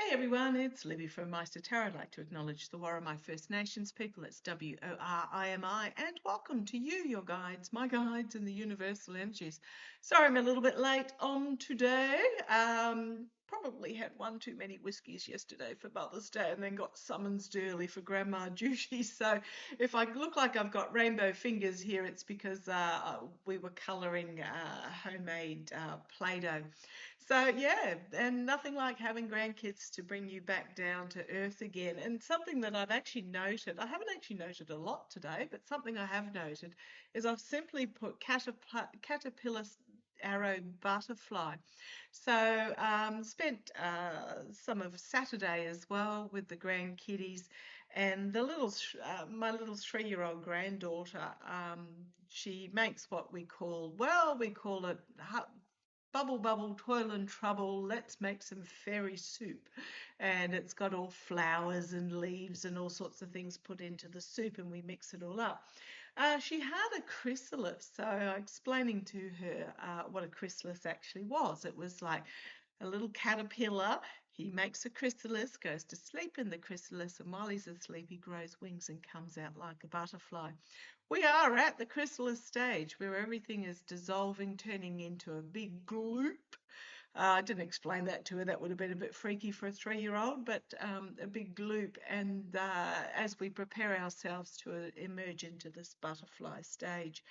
Hey everyone, it's Libby from Meister Tarot. I'd like to acknowledge the Warramai First Nations people. It's WORIMI, and welcome to you, your guides, my guides in the universal energies. Sorry I'm a little bit late on today. Probably had one too many whiskies yesterday for Mother's Day and then got summoned early for grandma duty. So if I look like I've got rainbow fingers here, it's because we were colouring homemade Play-Doh. So yeah, and nothing like having grandkids to bring you back down to earth again. And something that I've actually noted, I haven't actually noted a lot today, but something I have noted is I've simply put caterpillar arrow butterfly. So spent some of Saturday as well with the grandkiddies, and my little 3-year-old granddaughter. She makes what we call, we call it bubble bubble toil and trouble, let's make some fairy soup. And it's got all flowers and leaves and all sorts of things put into the soup, and we mix it all up. She had a chrysalis, so explaining to her what a chrysalis actually was. It was like a little caterpillar. He makes a chrysalis, goes to sleep in the chrysalis, and while he's asleep, he grows wings and comes out like a butterfly. We are at the chrysalis stage where everything is dissolving, turning into a big gloop. I didn't explain that to her. That would have been a bit freaky for a 3-year-old, but a big gloop. And as we prepare ourselves to emerge into this butterfly stage,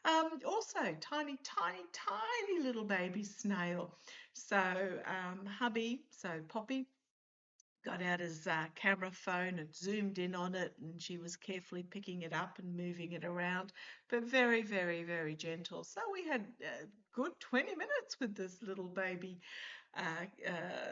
also tiny, tiny, tiny little baby snail. So Poppy, got out his camera phone and zoomed in on it, and she was carefully picking it up and moving it around, but very, very, very gentle. So we had a good 20 minutes with this little baby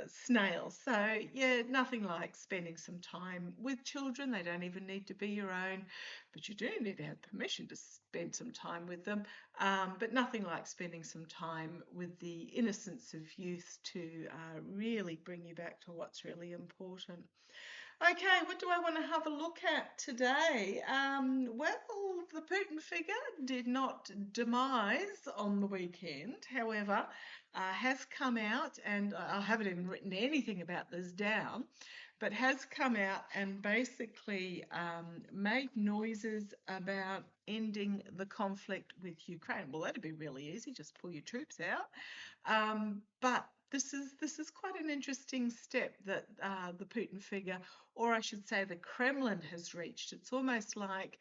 snail. So yeah, nothing like spending some time with children. They don't even need to be your own, but you do need to have permission to spend some time with them. But nothing like spending some time with the innocence of youth to really bring you back to what's really important. Okay, what do I want to have a look at today? The Putin figure did not demise on the weekend. However, has come out, and I haven't even written anything about this down, but has come out and basically made noises about ending the conflict with Ukraine. Well, that'd be really easy. Just pull your troops out. But this is quite an interesting step that the Putin figure, or I should say the Kremlin, has reached. It's almost like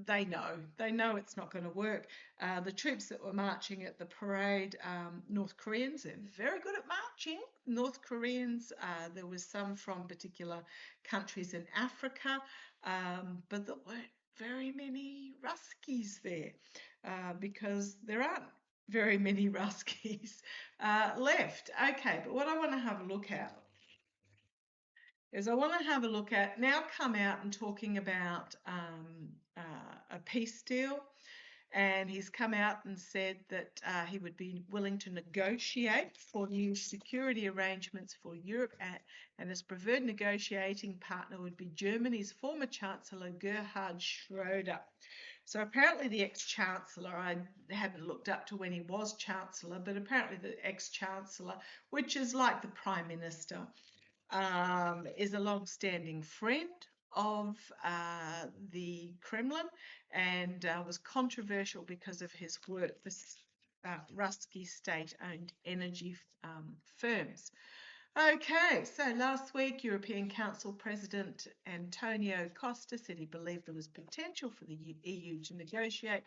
they know it's not going to work. The troops that were marching at the parade, North Koreans, they're very good at marching. North Koreans, there was some from particular countries in Africa, but there weren't very many Ruskies there because there aren't very many Ruskies left. Okay, but what I want to have a look at is I want to have a look at now come out and talking about a peace deal. And he's come out and said that he would be willing to negotiate for new security arrangements for Europe, and his preferred negotiating partner would be Germany's former Chancellor Gerhard Schroeder. So apparently the ex-chancellor, I hadn't looked up to when he was chancellor, but apparently the ex-chancellor, which is like the prime minister, is a long-standing friend of the Kremlin, and was controversial because of his work for Rusky state-owned energy firms. Okay, so last week, European Council President Antonio Costa said he believed there was potential for the EU to negotiate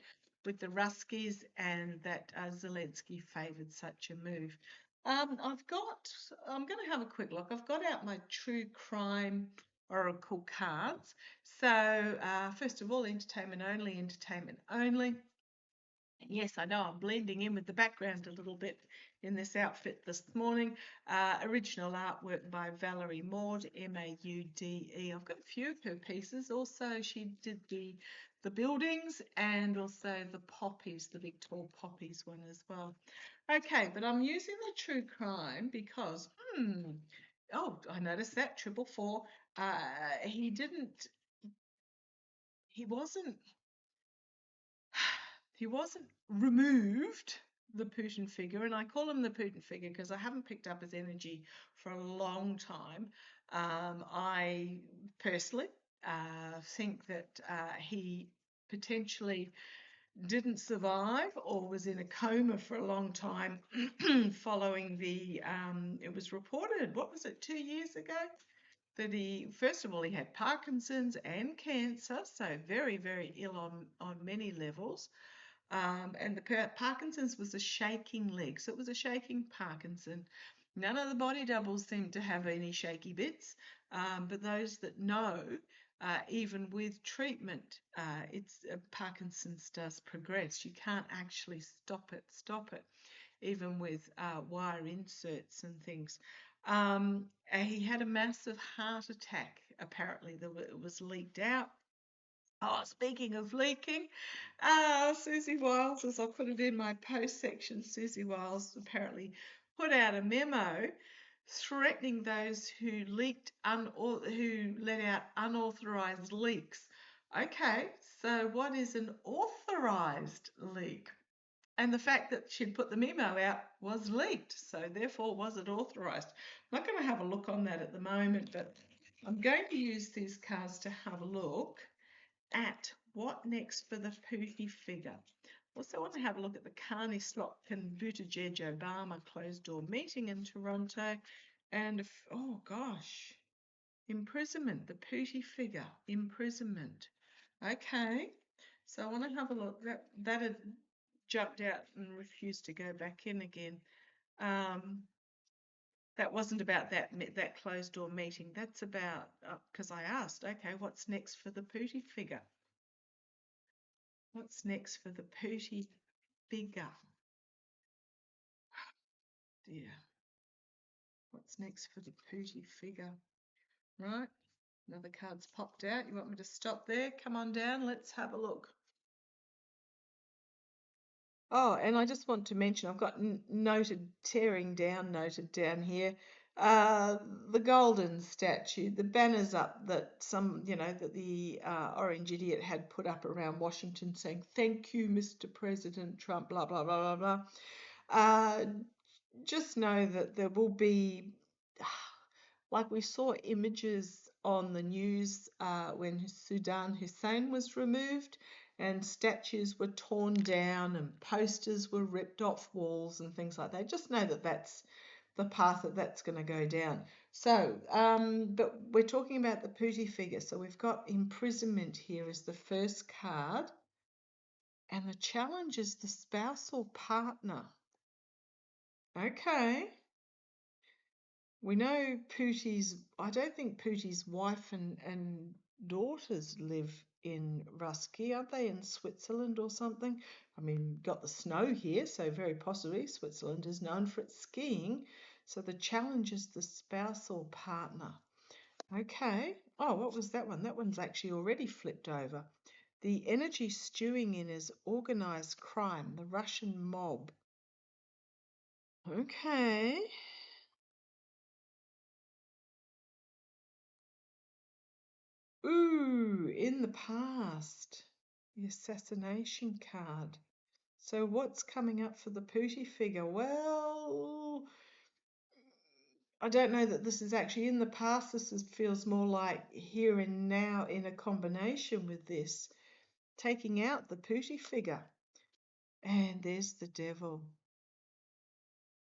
with the Ruskies, and that Zelensky favoured such a move. I'm going to have a quick look. I've got out my true crime oracle cards. So first of all, entertainment only. Yes, I know I'm blending in with the background a little bit in this outfit this morning. Original artwork by Valerie Maud, Maude. I've got a few of her pieces. Also, she did the buildings and also the poppies, the big tall poppies one as well. Okay, but I'm using the true crime because, I noticed that 444. He wasn't removed the Putin figure, and I call him the Putin figure because I haven't picked up his energy for a long time. I personally think that he potentially didn't survive or was in a coma for a long time following it was reported, what was it, 2 years ago? That he, first of all, he had Parkinson's and cancer, so very, very ill on many levels. And the Parkinson's was a shaking leg, so it was a shaking Parkinson. None of the body doubles seemed to have any shaky bits, but those that know, even with treatment, Parkinson's does progress. You can't actually stop it, even with wire inserts and things. He had a massive heart attack. Apparently, it was leaked out. Oh, speaking of leaking, Susie Wiles, as I put it in my post section, Susie Wiles apparently put out a memo threatening those who who let out unauthorized leaks. Okay, so what is an authorized leak? And the fact that she'd put the memo out was leaked, so therefore was it authorized? I'm not going to have a look on that at the moment, but I'm going to use these cards to have a look at what next for the Pootie figure. Also want to have a look at the Carney Slot and Buttigieg Obama closed door meeting in Toronto. And oh gosh, imprisonment, the Pootie figure, imprisonment. Okay, so I want to have a look. That had jumped out and refused to go back in again. That wasn't about that closed door meeting. That's about, because I asked, okay, what's next for the Pootie figure? What's next for the Pootie figure? Dear. What's next for the Pootie figure? Right. Another card's popped out. You want me to stop there? Come on down. Let's have a look. Oh, and I just want to mention, I've got noted down here, the golden statue, the banners up that that the orange idiot had put up around Washington saying, "Thank you, Mr. President Trump," blah, blah, blah, blah, blah. Just know that there will be, like we saw images on the news when Saddam Hussein was removed and statues were torn down and posters were ripped off walls and things like that. Just know that that's the path that's going to go down. So, but we're talking about the Pootie figure. So we've got imprisonment here as the first card. And the challenge is the spousal partner. Okay. We know I don't think Pootie's wife and daughters live in Ruski. Aren't they in Switzerland or something? I mean, got the snow here, so very possibly Switzerland is known for its skiing. So the challenge is the spousal partner. Okay. Oh, what was that one? That one's actually already flipped over. The energy stewing in is organized crime, the Russian mob. Okay. Ooh, in the past, the assassination card. So what's coming up for the Pootie figure? Well, I don't know that this is actually in the past. Feels more like here and now in a combination with this, taking out the Pootie figure. And there's the devil.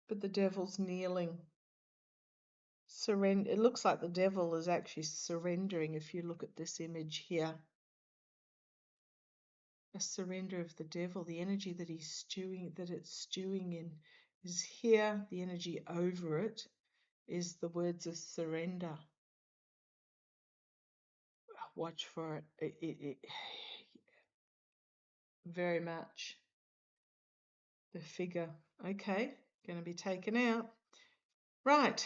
But the devil's kneeling. It looks like the devil is actually surrendering if you look at this image here. A surrender of the devil, the energy that it's stewing in is here. The energy over it is the words of surrender. Watch for it. Very much. The figure. Okay, going to be taken out. Right.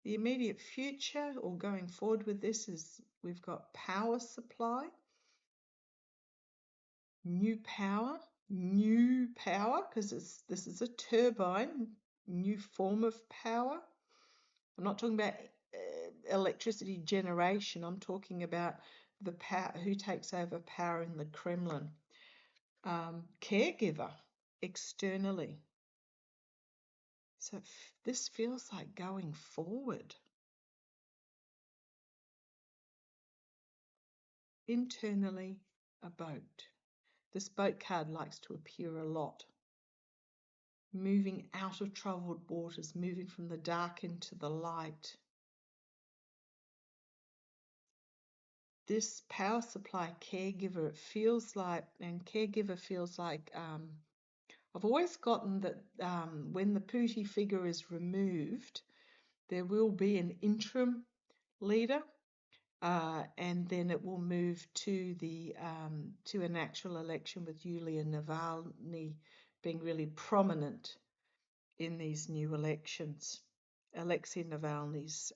The immediate future or going forward with this is we've got power supply. New power, because this is a turbine, new form of power. I'm not talking about electricity generation. I'm talking about the power, who takes over power in the Kremlin. Caregiver. externally. So this feels like going forward. Internally, a boat. This boat card likes to appear a lot. Moving out of troubled waters, moving from the dark into the light. This power supply caregiver, it feels like, and caregiver feels like, I've always gotten that when the Pootie figure is removed, there will be an interim leader, and then it will move to an actual election with Yulia Navalny being really prominent in these new elections. Alexei Navalny's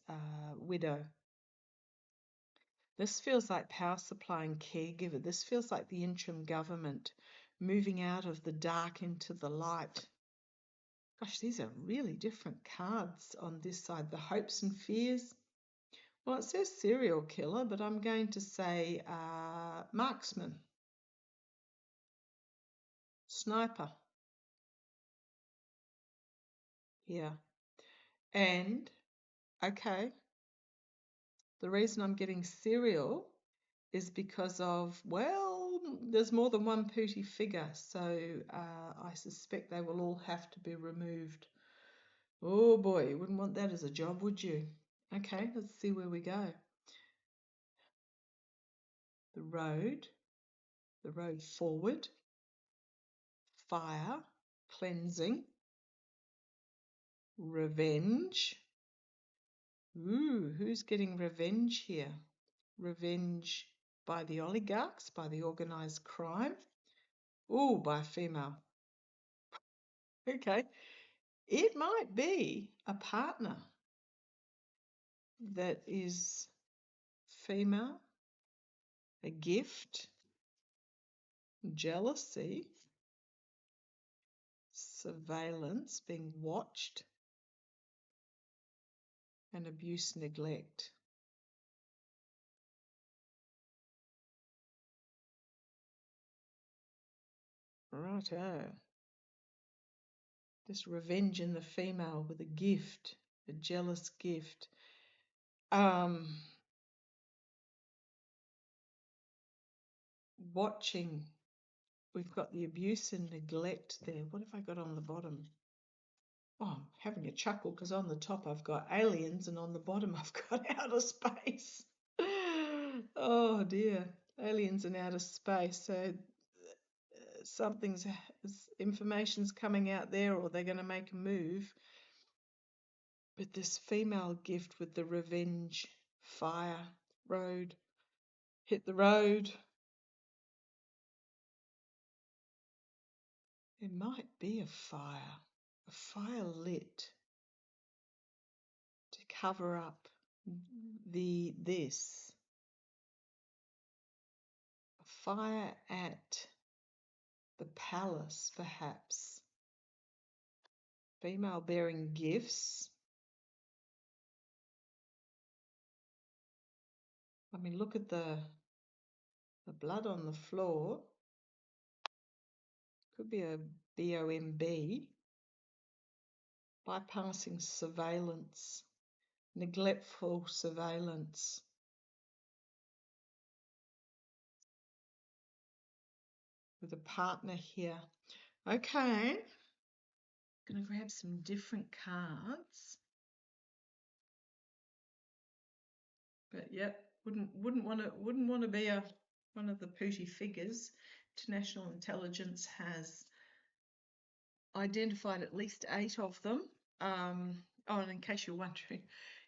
widow. This feels like power supply and caregiver. This feels like the interim government moving out of the dark into the light. Gosh, these are really different cards on this side. The hopes and fears. Well, it says serial killer, but I'm going to say marksman, sniper. Yeah. And, okay, the reason I'm getting serial is because of, well, there's more than one Pootie figure, so I suspect they will all have to be removed. Oh boy, you wouldn't want that as a job, would you? Okay, let's see where we go. The road forward, fire, cleansing, revenge. Ooh, who's getting revenge here? Revenge by the oligarchs, by the organised crime. Ooh, by a female. Okay. It might be a partner that is female, a gift, jealousy, surveillance, being watched, and abuse, neglect. Righto. This revenge in the female with a gift, a jealous gift. Watching. We've got the abuse and neglect there. What have I got on the bottom? Oh, I'm having a chuckle because on the top I've got aliens and on the bottom I've got outer space. Oh dear, aliens and outer space. So information's coming out there, or they're going to make a move. But this female gift with the revenge, fire, road, hit the road. It might be a fire lit to cover up this. A fire at the palace, perhaps. Female bearing gifts. I mean, look at the blood on the floor. Could be a BOMB. Bypassing surveillance. Neglectful surveillance. With a partner here. Okay. I'm going to grab some different cards. But yep, wouldn't want to be one of the Pootie figures. International intelligence has identified at least 8 of them. Oh, and in case you're wondering,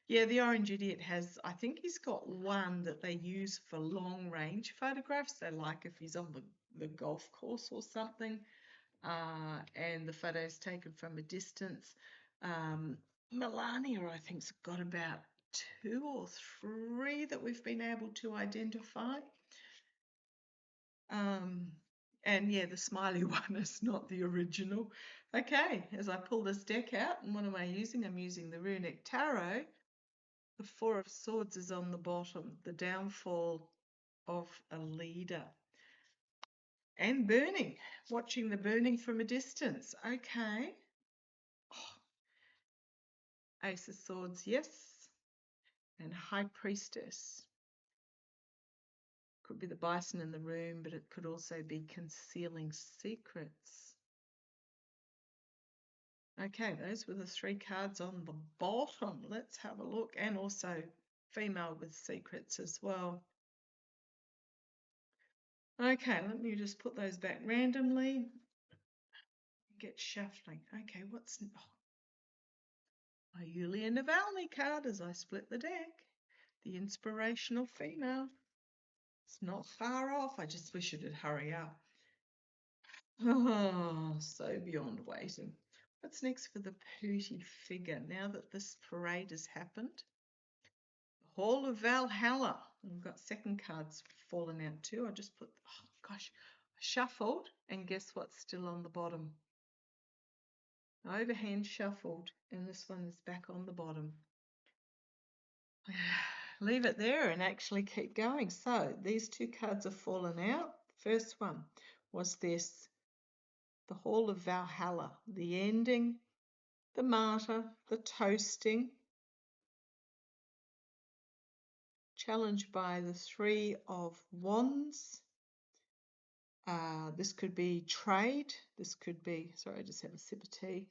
yeah, the Orange Idiot has, I think he's got one that they use for long range photographs. They like if he's on the golf course or something, and the photo is taken from a distance. Melania, I think, has got about 2 or 3 that we've been able to identify. And yeah, the smiley one is not the original. Okay, as I pull this deck out, and what am I using? I'm using the Runic Tarot. The 4 of Swords is on the bottom, the downfall of a leader. And burning, watching the burning from a distance. Okay. Oh, Ace of Swords, yes. And High Priestess. Could be the bison in the room, but it could also be concealing secrets. Okay, those were the 3 cards on the bottom. Let's have a look. And also female with secrets as well. Okay, let me just put those back randomly. Get shuffling. Okay, what's... Oh, a Yulia Navalny card as I split the deck. The inspirational female. It's not far off. I just wish it'd hurry up. Oh, so beyond waiting. What's next for the Pootie figure now that this parade has happened? Hall of Valhalla. We've got second cards fallen out too. I just put, oh gosh, I shuffled, and guess what's still on the bottom? Overhand shuffled, and this one is back on the bottom. Leave it there and actually keep going. So these 2 cards have fallen out. First one was this, the Hall of Valhalla, the ending, the martyr, the toasting, challenged by the 3 of Wands. This could be trade. This could be, sorry, I just have a sip of tea.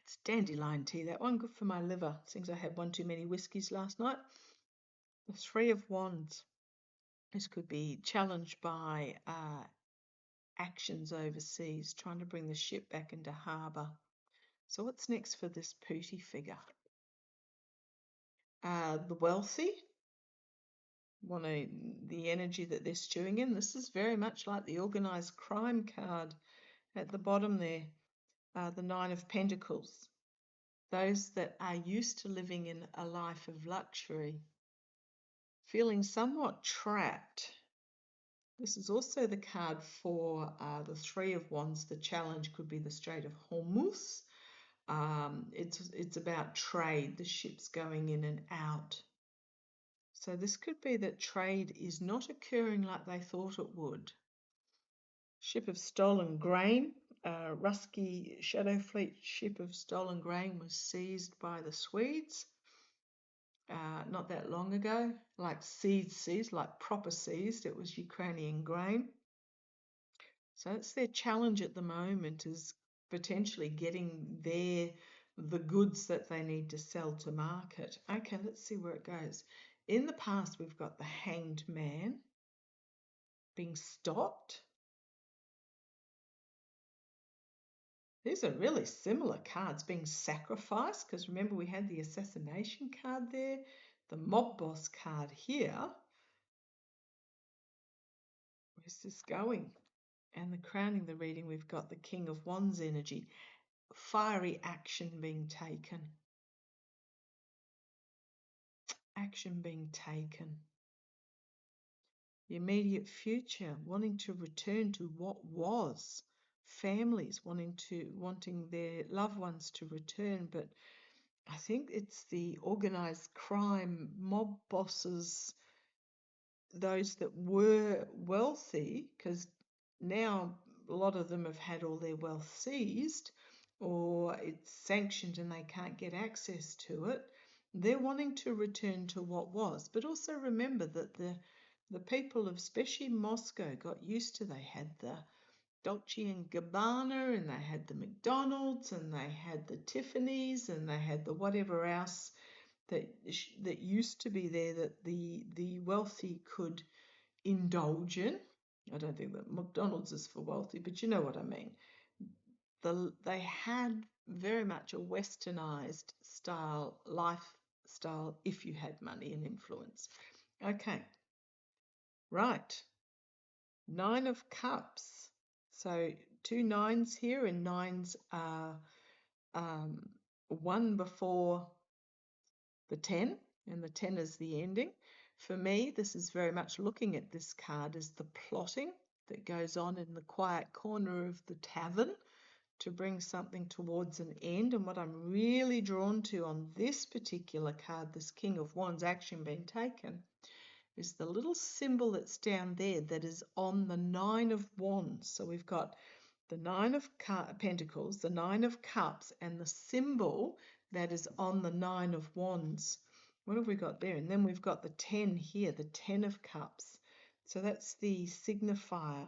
It's dandelion tea, that one, good for my liver. Seems I had one too many whiskies last night. The 3 of Wands. This could be challenged by actions overseas, trying to bring the ship back into harbour. So what's next for this Pootie figure? The wealthy, the energy that they're stewing in. This is very much like the organised crime card at the bottom there, the 9 of Pentacles. Those that are used to living in a life of luxury, feeling somewhat trapped. This is also the card for the 3 of Wands. The challenge could be the Strait of Hormuz. It's about trade, the ships going in and out. So this could be that trade is not occurring like they thought it would. Ship of stolen grain, Rusky Shadow Fleet ship of stolen grain was seized by the Swedes not that long ago, like seized, like proper seized. It was Ukrainian grain. So it's their challenge at the moment, is potentially getting the goods that they need to sell to market. Okay, let's see where it goes. In the past, we've got the Hanged Man being stopped. These are really similar cards, being sacrificed, because remember we had the assassination card there, the mob boss card here. Where's this going? And the crowning the reading, we've got the King of Wands energy, fiery action being taken. Action being taken. The immediate future, wanting to return to what was. Families wanting their loved ones to return, but I think it's the organised crime mob bosses, those that were wealthy, because now a lot of them have had all their wealth seized, or it's sanctioned and they can't get access to it. They're wanting to return to what was. But also remember that the people of especially Moscow got used to, they had the Dolce and Gabbana, and they had the McDonald's, and they had the Tiffany's, and they had the whatever else that used to be there that the wealthy could indulge in. I don't think that McDonald's is for wealthy, but you know what I mean. They had very much a westernized style lifestyle if you had money and influence. Okay, right. 9 of Cups. So 2 9s here, and 9s are one before the 10, and the 10 is the ending. For me, this is very much looking at this card as the plotting that goes on in the quiet corner of the tavern to bring something towards an end. And what I'm really drawn to on this particular card, this King of Wands, action being taken, is the little symbol that's down there that is on the Nine of Wands. So we've got the Nine of Pentacles, the Nine of Cups, and the symbol that is on the Nine of Wands. What have we got there? And then we've got the 10 here, the 10 of Cups. So that's the signifier.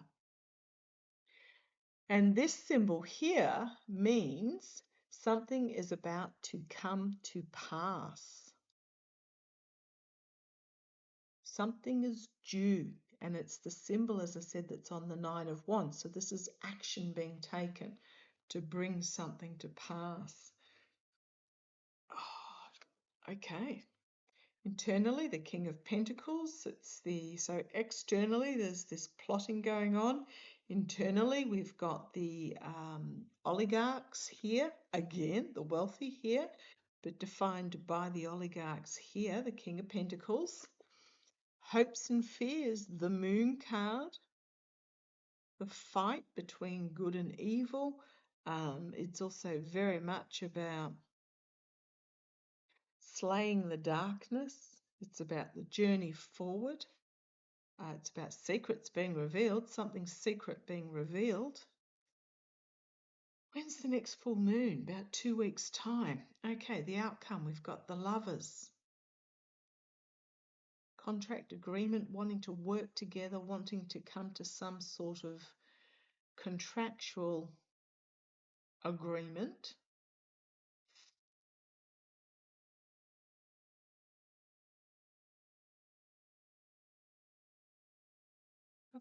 And this symbol here means something is about to come to pass. Something is due, and it's the symbol, as I said, that's on the Nine of Wands. So this is action being taken to bring something to pass. Oh, okay. Internally, the King of Pentacles. So externally, there's this plotting going on. Internally, we've got the oligarchs here. Again, the wealthy here, but defined by the oligarchs here, the King of Pentacles. Hopes and fears, the Moon card. The fight between good and evil. It's also very much about slaying the darkness. It's about the journey forward. It's about secrets being revealed, something secret being revealed. When's the next full moon? About 2 weeks' time. Okay, the outcome, we've got the Lovers. Contract agreement, wanting to work together, wanting to come to some sort of contractual agreement.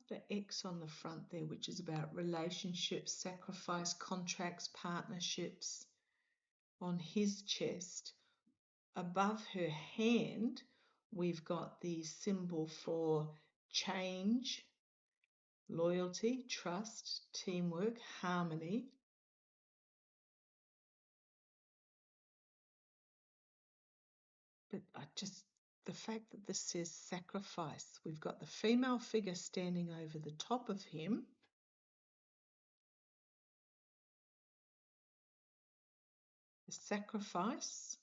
The X on the front there, which is about relationships, sacrifice, contracts, partnerships. On his chest, above her hand, we've got the symbol for change, loyalty, trust, teamwork, harmony. But the fact that this says sacrifice, we've got the female figure standing over the top of him. The sacrifice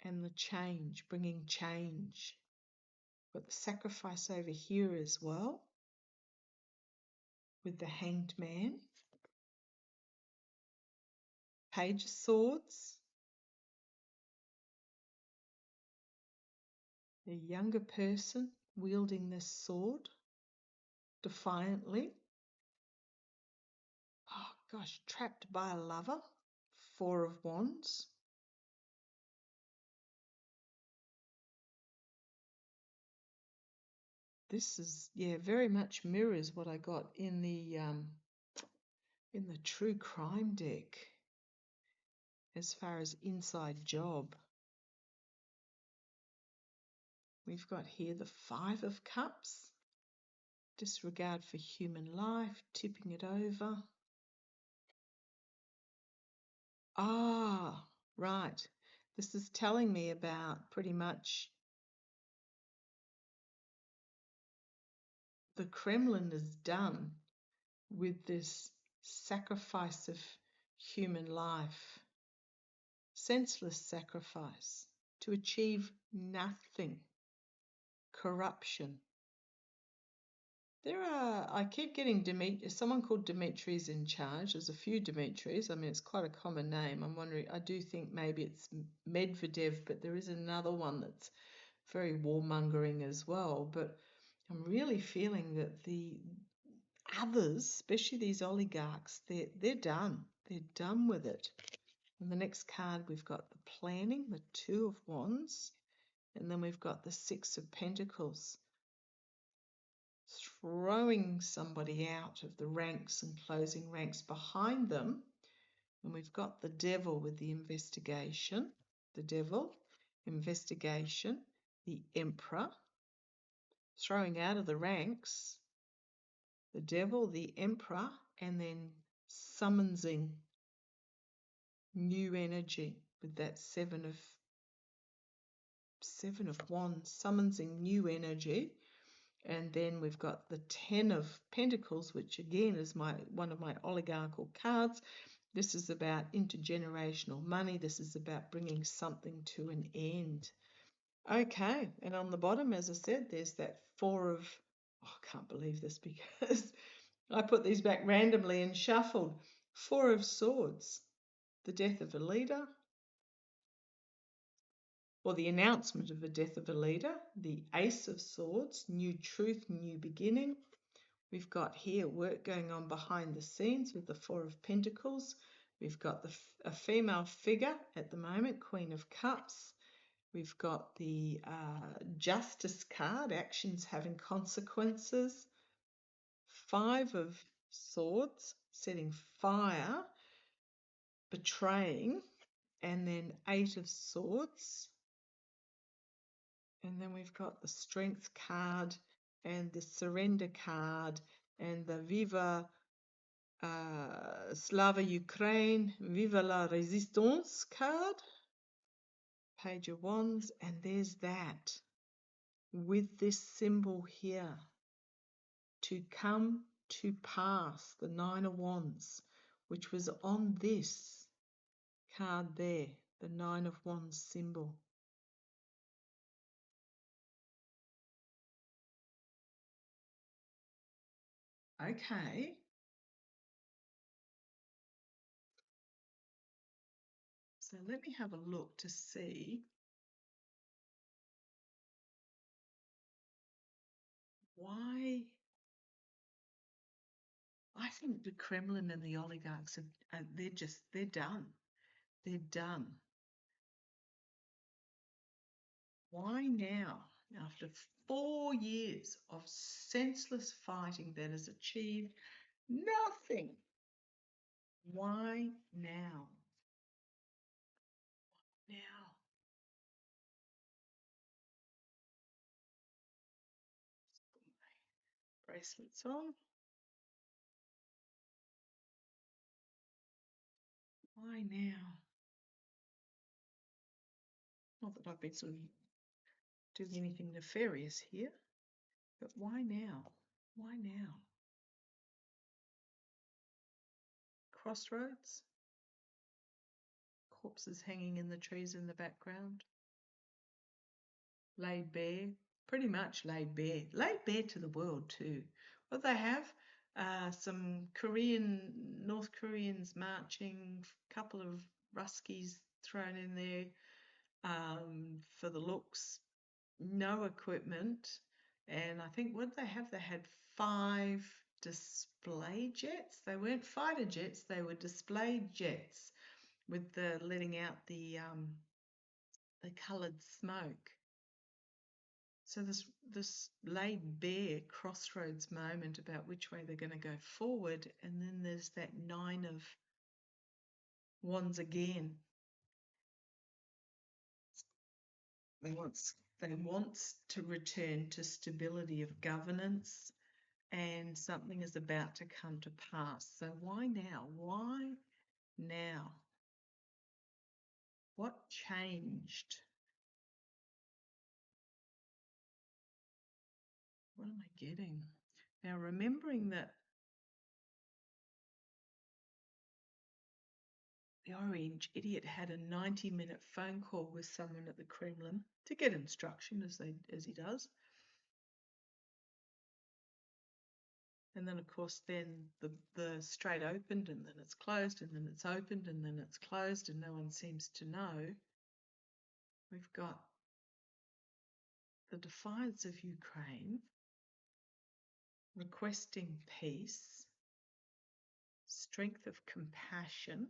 and the change, bringing change. Got the sacrifice over here as well, with the Hanged Man. Page of Swords. A younger person wielding this sword defiantly. Oh gosh, trapped by a lover. Four of Wands. This is, yeah, very much mirrors what I got in the true crime deck as far as inside job. We've got here the Five of Cups. Disregard for human life, tipping it over. Ah, right. This is telling me about pretty much the Kremlin is done with this sacrifice of human life, senseless sacrifice to achieve nothing, corruption. I keep getting someone called Dimitri's in charge. There's a few Dimitris. I mean, it's quite a common name. I'm wondering, I do think maybe it's Medvedev, but there is another one that's very warmongering as well. But I'm really feeling that the others, especially these oligarchs, they're done. They're done with it. And the next card, we've got the planning, the Two of Wands, and then we've got the Six of Pentacles. Throwing somebody out of the ranks and closing ranks behind them. And we've got the Devil with the investigation. The Devil, investigation, the Emperor, throwing out of the ranks, the Devil, the Emperor, and then summoning new energy with that Seven of Wands, summoning new energy. And then we've got the Ten of Pentacles, which again is one of my oligarchical cards. This is about intergenerational money. This is about bringing something to an end. Okay, and on the bottom, as I said, there's that four of, oh, I can't believe this because I put these back randomly and shuffled. Four of Swords, the death of a leader, or the announcement of the death of a leader. The Ace of Swords, new truth, new beginning. We've got here work going on behind the scenes with the Four of Pentacles. We've got a female figure at the moment, Queen of Cups. We've got the Justice card, actions having consequences. Five of Swords, setting fire, betraying, and then Eight of Swords. And then we've got the Strength card and the Surrender card and the Viva Slava Ukraine, Viva la Résistance card. Page of Wands, and there's that with this symbol here. To come to pass, the Nine of Wands, which was on this card there, the Nine of Wands symbol. Okay. So let me have a look to see why. I think the Kremlin and the oligarchs they're done. They're done. Why now? After 4 years of senseless fighting that has achieved nothing. Why now? Now. Bracelets on. Why now? Not that I've been sort of doing anything nefarious here, but why now? Why now? Crossroads. Corpses hanging in the trees in the background. Laid bare. Pretty much laid bare. Laid bare to the world too. What they have? Some North Koreans marching, a couple of Ruskies thrown in there for the looks, no equipment, and I think what they have, they had 5 display jets. They weren't fighter jets, they were display jets with the letting out the coloured smoke. So this laid bare crossroads moment about which way they're going to go forward, and then there's that 9 of Wands again. They want to return to stability of governance, and something is about to come to pass. So why now? Why now? What changed? What am I getting? Now, remembering that the orange idiot had a 90-minute phone call with someone at the Kremlin to get instruction, as he does. And then, of course, then the Strait opened, and then it's closed, and then it's opened, and then it's closed, and no one seems to know. We've got the defiance of Ukraine, requesting peace, strength of compassion,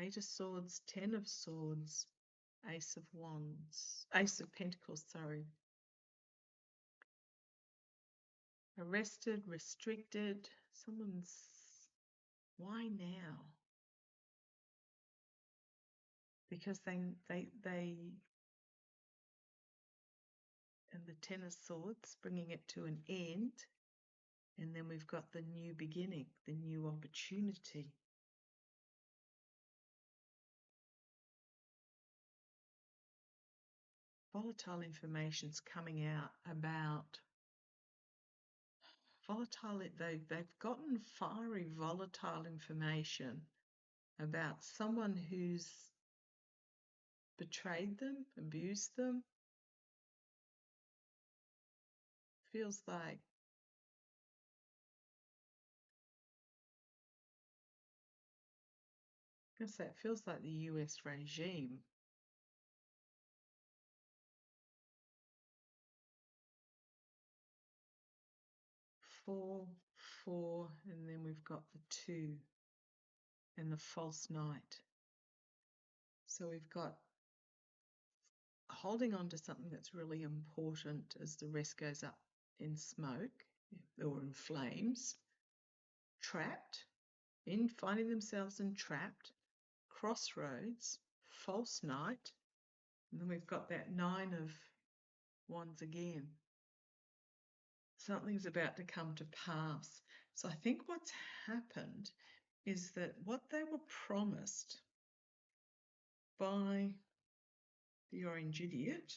Eight of Swords, 10 of Swords, Ace of Wands, Ace of Pentacles, sorry. Arrested, restricted, someone's, why now? Because they, and the 10 of Swords, bringing it to an end, and then we've got the new beginning, the new opportunity. Volatile information's coming out about they've gotten fiery volatile information about someone who's betrayed them, abused them. Feels like I guess that feels like the US regime. 4, 4, and then we've got the 2 and the false knight. So we've got holding on to something that's really important as the rest goes up in smoke or in flames, trapped, in finding themselves entrapped, crossroads, false knight, and then we've got that 9 of wands again. Something's about to come to pass. So I think what's happened is that what they were promised by the orange idiot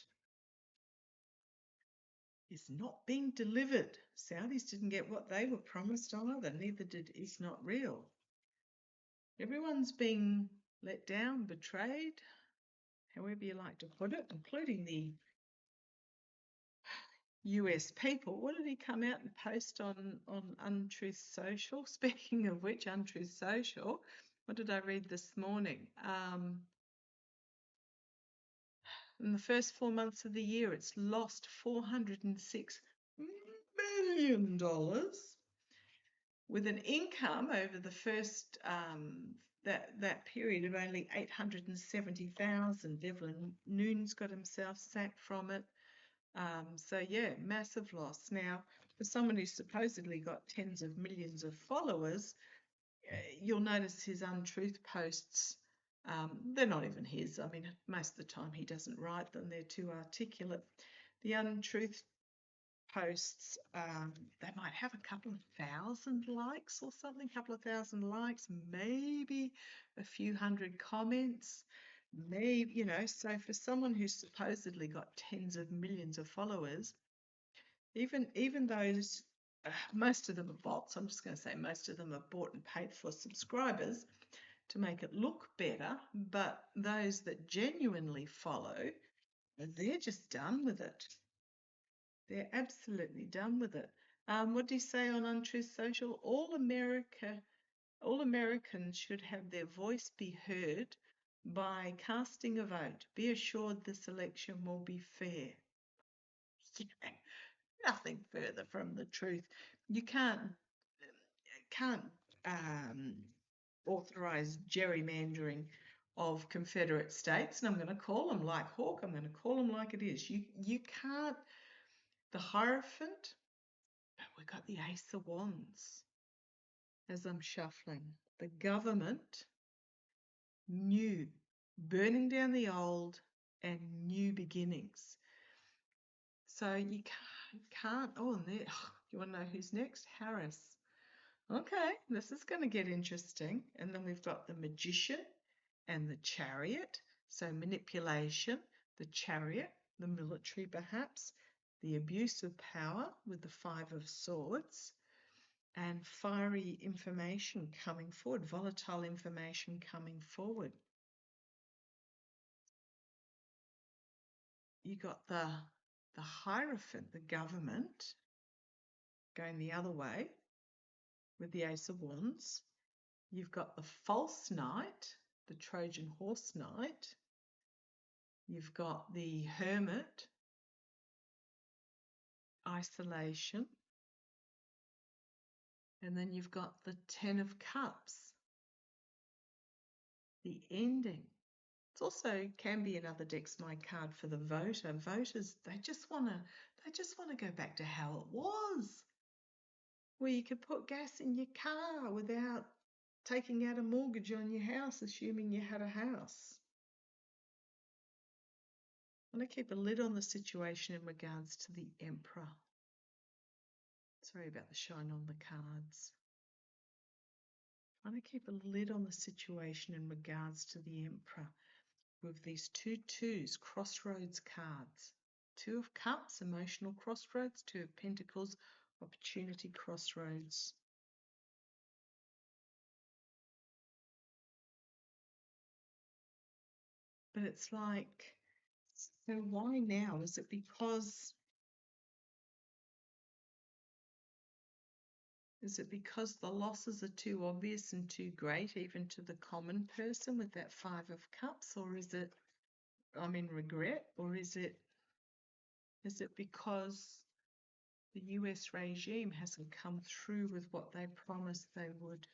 is not being delivered. Saudis didn't get what they were promised either, neither did It's Not Real. Everyone's being let down, betrayed, however you like to put it, including the US people. What did he come out and post on Untruth Social? Speaking of which, Untruth Social, what did I read this morning? In the first 4 months of the year, it's lost $406 million with an income over the first that period of only 870,000. Devlin Noon's got himself sacked from it. So yeah, massive loss. Now, for someone who's supposedly got tens of millions of followers, you'll notice his untruth posts. They're not even his. I mean, most of the time he doesn't write them. They're too articulate. The untruth posts, they might have a couple of thousand likes or something, couple of thousand likes, maybe a few hundred comments, maybe, you know. So for someone who's supposedly got tens of millions of followers, even those, most of them are bots. I'm just going to say most of them are bought and paid for subscribers to make it look better, but those that genuinely follow, they're just done with it. They're absolutely done with it. What do you say on Untruth Social? All Americans should have their voice be heard by casting a vote. Be assured this election will be fair. Nothing further from the truth. You can't authorise gerrymandering of Confederate states, and I'm going to call them like Hawke. I'm going to call them like it is. You can't. The Hierophant, but we've got the Ace of Wands as I'm shuffling. The government, new, burning down the old and new beginnings. So you can't. Oh, and there, you want to know who's next? Harris. Okay, this is going to get interesting. And then we've got the Magician and the Chariot. So manipulation, the Chariot, the military perhaps, the abuse of power with the 5 of Swords, and fiery information coming forward, volatile information coming forward. You got the Hierophant, the government, going the other way with the Ace of Wands. You've got the False Knight, the Trojan Horse Knight. You've got the Hermit, isolation. And then you've got the 10 of Cups, the ending. It also can be another Dex My card for the voter. Voters, they just want to go back to how it was, where you could put gas in your car without taking out a mortgage on your house, assuming you had a house. I want to keep a lid on the situation in regards to the Emperor. Sorry about the shine on the cards. I want to keep a lid on the situation in regards to the Emperor with these 2 twos, crossroads cards. 2 of Cups, emotional crossroads. 2 of Pentacles, opportunity crossroads. But it's like, so why now? Is it because the losses are too obvious and too great, even to the common person with that Five of Cups? Or is it, regret? Or is it because the US regime hasn't come through with what they promised they would?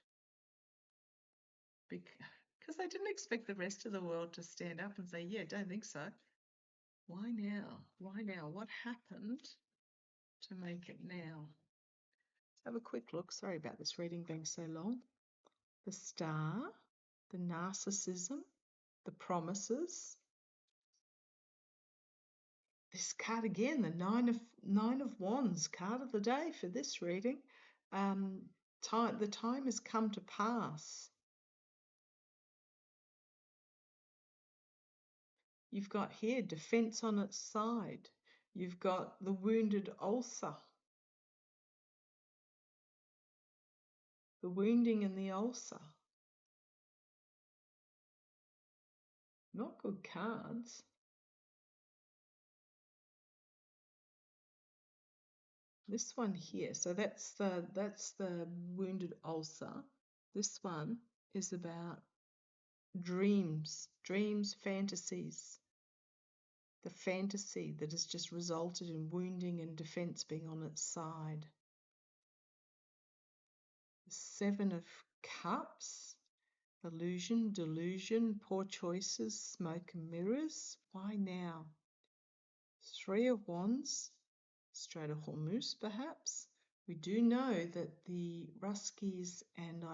Because they didn't expect the rest of the world to stand up and say, yeah, don't think so. Why now? Why now? What happened to make it now? Let's have a quick look. Sorry about this reading being so long. The Star, the narcissism, the promises. This card again, the Nine of Wands, card of the day for this reading. The time has come to pass. You've got here defense on its side. You've got the wounded ulcer. The wounding and the ulcer. Not good cards. This one here, so that's the wounded ulcer. This one is about dreams, fantasies. The fantasy that has just resulted in wounding and defense being on its side. The Seven of Cups, illusion, delusion, poor choices, smoke and mirrors. Why now? Three of Wands, Strait of Hormuz perhaps. We do know that the Ruskies and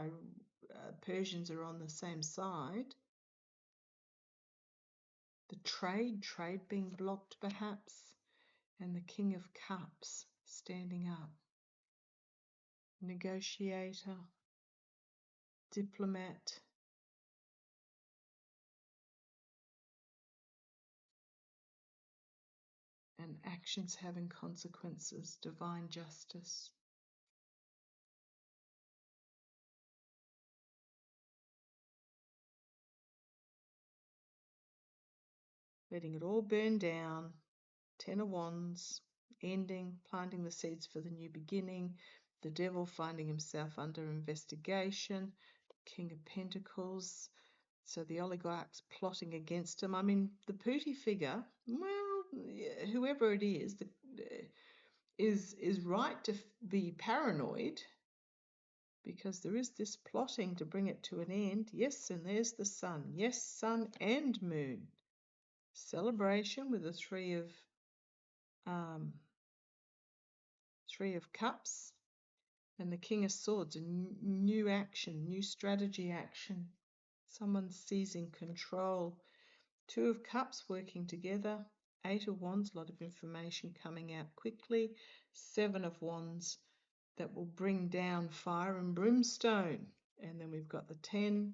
Persians are on the same side. The trade being blocked perhaps, and the King of Cups standing up. Negotiator, diplomat, and actions having consequences, divine justice. Letting it all burn down. Ten of Wands, ending, planting the seeds for the new beginning. The devil finding himself under investigation. King of Pentacles. So the oligarchs plotting against him. The Pootie figure, well, whoever it is, is right to be paranoid, because there is this plotting to bring it to an end. Yes, and there's the sun. Yes, sun and moon. Celebration with the Three of Cups and the King of Swords. A new action, new strategy action. Someone seizing control. Two of Cups working together. Eight of Wands, a lot of information coming out quickly. Seven of Wands, that will bring down fire and brimstone. And then we've got the 10,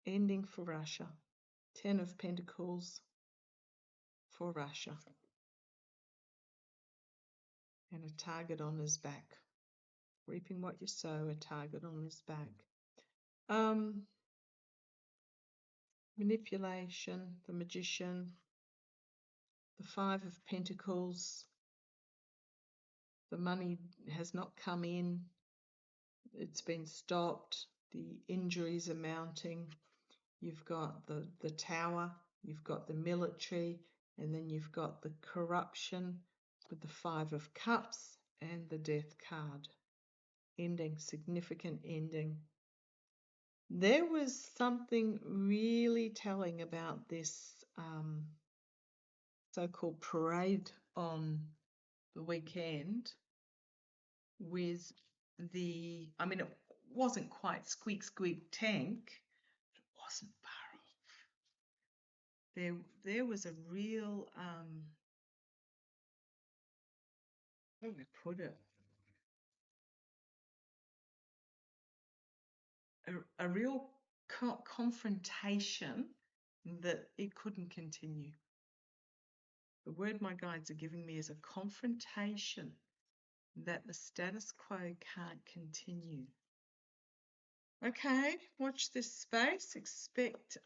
ending for Russia. 10 of Pentacles for Russia. And a target on his back. Reaping what you sow, a target on his back. Manipulation, the Magician, the Five of Pentacles. The money has not come in. It's been stopped. The injuries are mounting. You've got the Tower. You've got the military. And then you've got the corruption with the Five of Cups and the Death card. Ending, significant ending. There was something really telling about this so-called parade on the weekend with it wasn't quite squeak squeak tank, but it wasn't far off. There was a real how do I put it? A real confrontation that it couldn't continue. The word my guides are giving me is a confrontation, that the status quo can't continue. Okay, watch this space. Expect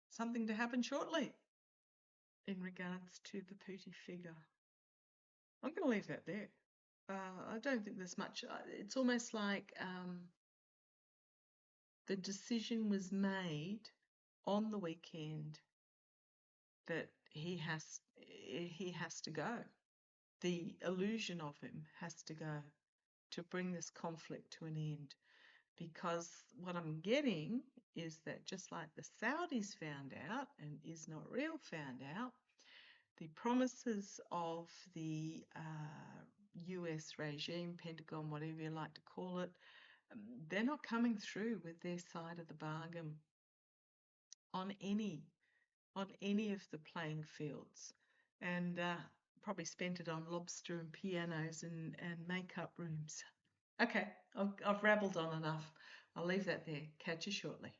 something to happen shortly in regards to the Pootie figure. I'm going to leave that there. I don't think there's much. It's almost like the decision was made on the weekend that he has to go. The illusion of him has to go to bring this conflict to an end. Because what I'm getting is that just like the Saudis found out and is not real found out, the promises of the US regime, Pentagon, whatever you like to call it, they're not coming through with their side of the bargain on any of the playing fields, and probably spent it on lobster and pianos and makeup rooms. Okay, I've rabbled on enough. I'll leave that there. Catch you shortly.